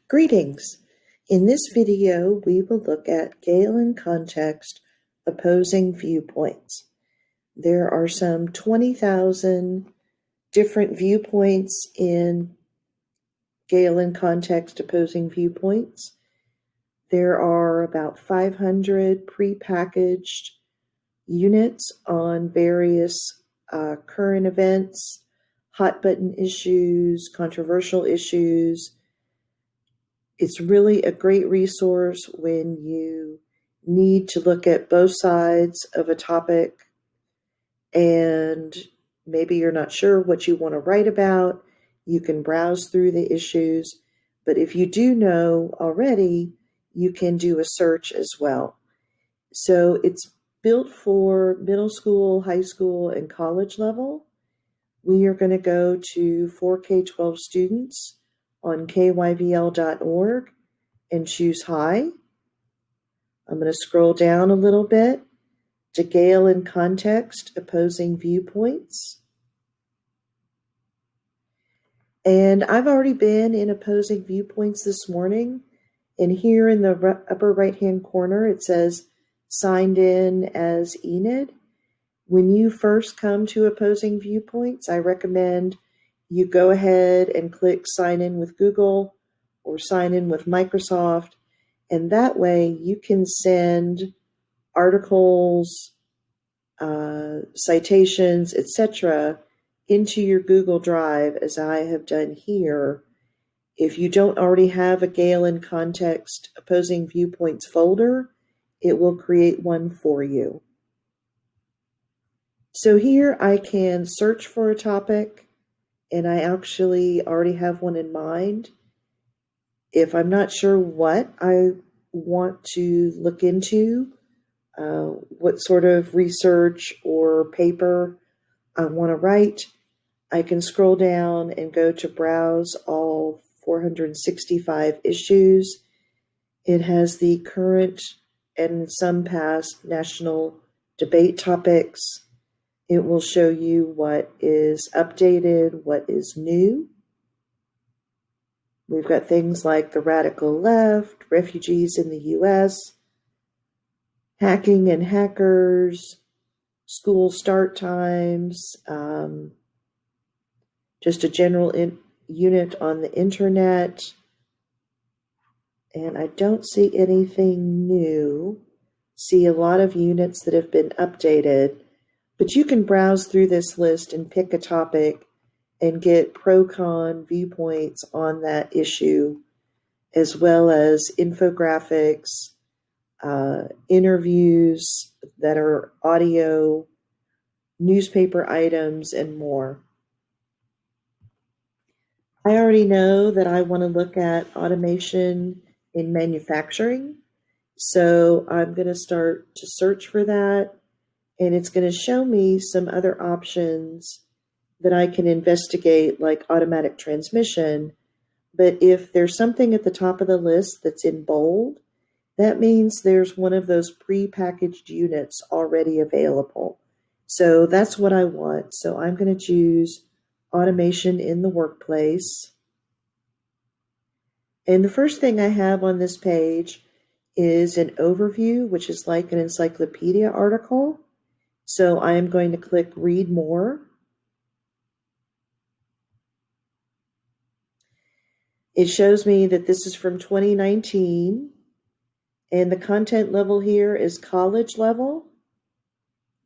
Greetings! In this video, we will look at Gale in context, opposing viewpoints. There are some 20,000 different viewpoints in Gale in context, opposing viewpoints. There are about 500 prepackaged units on various current events, hot button issues, controversial issues. It's really a great resource when you need to look at both sides of a topic and maybe you're not sure what you want to write about. You can browse through the issues, but if you do know already, you can do a search as well. So it's built for middle school, high school, and college level. We are going to go to 4K-12 students on kyvl.org and choose high. I'm going to scroll down a little bit to Gale in context, opposing viewpoints. And I've already been in opposing viewpoints this morning. And here in the upper right-hand corner, it says signed in as Enid. When you first come to opposing viewpoints, I recommend you go ahead and click sign in with Google or sign in with Microsoft. And that way you can send articles, citations, etc. into your Google Drive, as I have done here. If you don't already have a Gale in context opposing viewpoints folder, it will create one for you. So here I can search for a topic, and I actually already have one in mind. If I'm not sure what I want to look into, what sort of research or paper I want to write, I can scroll down and go to browse all 465 issues. It has the current and some past national debate topics. It will show you what is updated, what is new. We've got things like the radical left, refugees in the U.S., hacking and hackers, school start times, just a general unit on the internet. And I don't see anything new. See a lot of units that have been updated. But you can browse through this list and pick a topic and get pro-con viewpoints on that issue, as well as infographics, interviews that are audio, newspaper items, and more. I already know that I want to look at automation in manufacturing, so I'm going to start to search for that. And it's going to show me some other options that I can investigate, like automatic transmission. But if there's something at the top of the list that's in bold, that means there's one of those pre-packaged units already available. So that's what I want. So I'm going to choose automation in the workplace. And the first thing I have on this page is an overview, which is like an encyclopedia article. So I am going to click Read More. It shows me that this is from 2019, and the content level here is college level,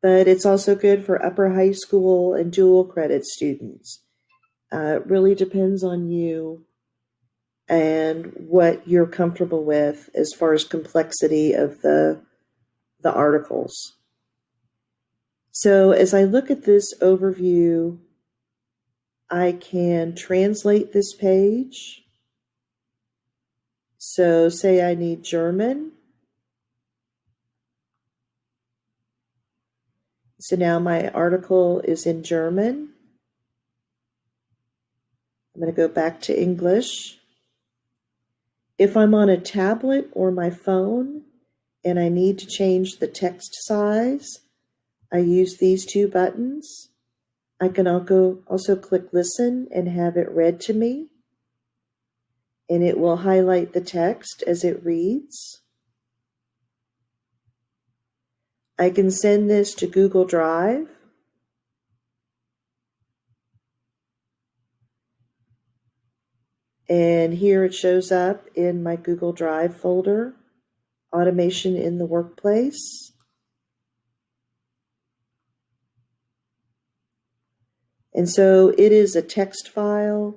but it's also good for upper high school and dual credit students. It really depends on you and what you're comfortable with as far as complexity of the articles. So as I look at this overview, I can translate this page. So say I need German. So now my article is in German. I'm going to go back to English. If I'm on a tablet or my phone and I need to change the text size, I use these two buttons. I can also click listen and have it read to me. and it will highlight the text as it reads. I can send this to Google Drive. And here it shows up in my Google Drive folder, Automation in the Workplace. And so it is a text file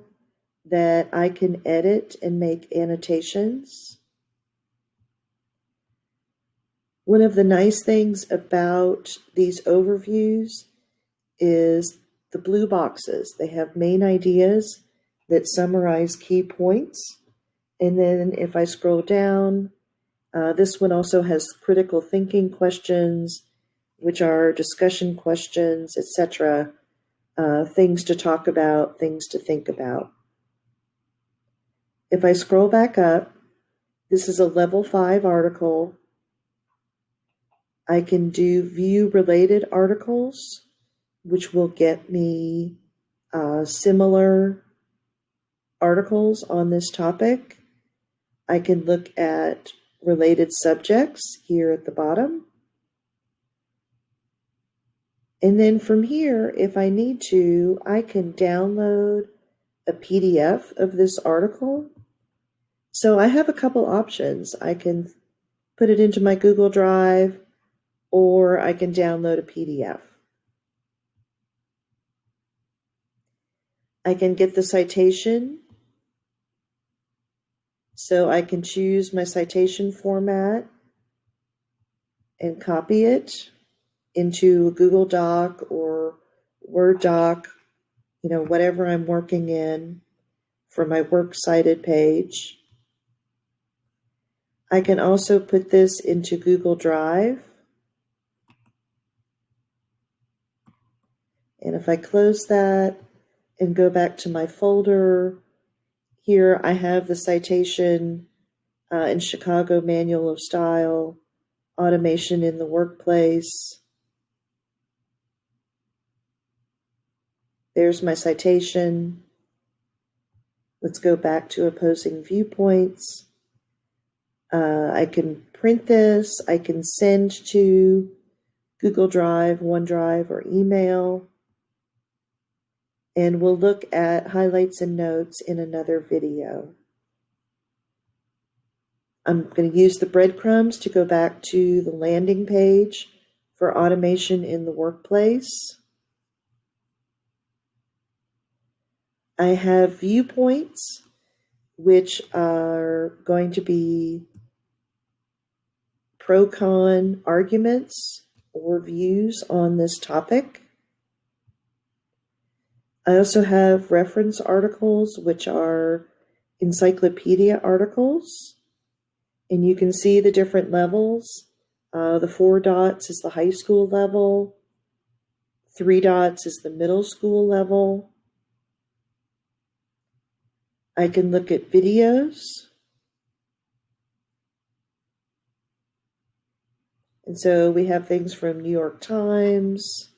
that I can edit and make annotations. One of the nice things about these overviews is the blue boxes. They have main ideas that summarize key points. And then if I scroll down, this one also has critical thinking questions, which are discussion questions, etc. Things to talk about, things to think about. If I scroll back up, this is a level 5 article. I can do view related articles, which will get me similar articles on this topic. I can look at related subjects here at the bottom. And then from here, if I need to, I can download a PDF of this article. So I have a couple options. I can put it into my Google Drive, or I can download a PDF. I can get the citation. So I can choose my citation format and copy it into a Google Doc or Word doc, whatever I'm working in for my works cited page. I can also put this into Google Drive. And if I close that and go back to my folder, here I have the citation in Chicago Manual of Style, Automation in the Workplace. There's my citation. Let's go back to Opposing Viewpoints. I can print this. I can send to Google Drive, OneDrive, or email. And we'll look at highlights and notes in another video. I'm going to use the breadcrumbs to go back to the landing page for automation in the workplace. I have viewpoints, which are going to be pro-con arguments or views on this topic. I also have reference articles, which are encyclopedia articles. And you can see the different levels. The 4 dots is the high school level. 3 dots is the middle school level. I can look at videos. And so we have things from New York Times.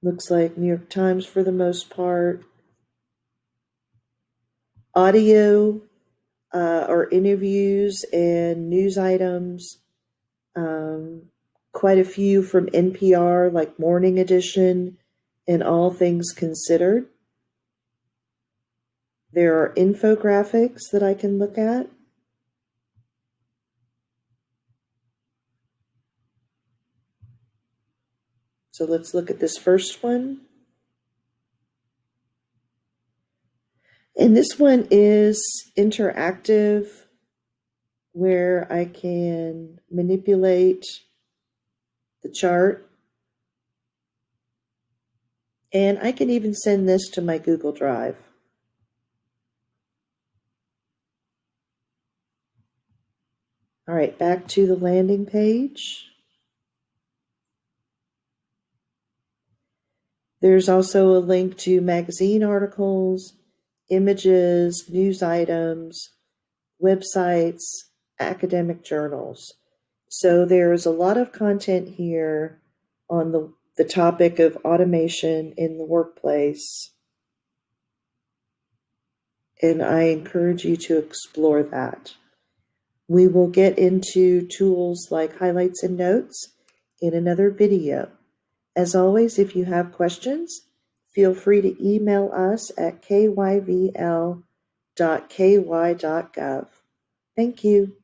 Looks like New York Times for the most part. Audio or interviews and news items. Quite a few from NPR, like Morning Edition and All Things Considered. There are infographics that I can look at. So let's look at this first one. And this one is interactive, where I can manipulate the chart. And I can even send this to my Google Drive. All right, back to the landing page. There's also a link to magazine articles, images, news items, websites, academic journals. So there's a lot of content here on the topic of automation in the workplace. and I encourage you to explore that. We will get into tools like highlights and notes in another video. As always, if you have questions, feel free to email us at kyvl.ky.gov. Thank you.